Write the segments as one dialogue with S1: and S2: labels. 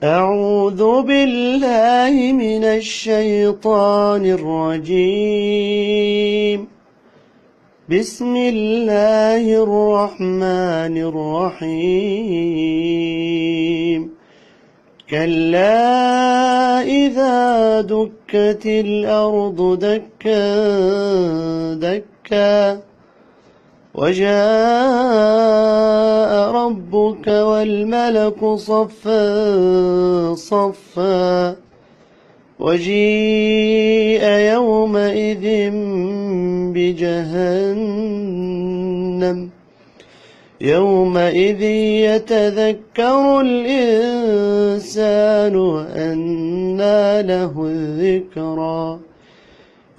S1: أعوذ بالله من الشيطان الرجيم. بسم الله الرحمن الرحيم. كلا إذا دكت الأرض دكا دكا وجاء ربك والملك صفا صفا وجيء يومئذ بجهنم يومئذ يتذكر الإنسان وأنى له الذكرى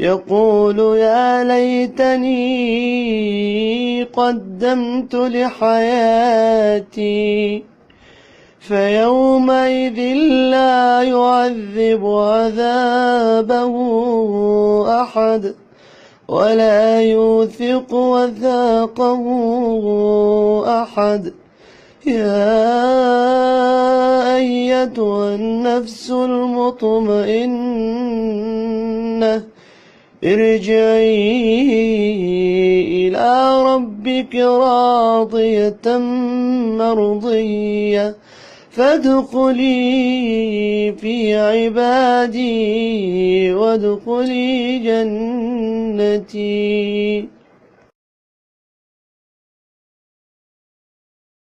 S1: يقول يا ليتني قدمت لحياتي فيومئذ لا يعذب عذابه أحد ولا يوثق وثاقه أحد. يا أيتها النفس المطمئنة ارجعي إلى ربك راضية مرضية فادخلي في عبادي وادخلي جنتي.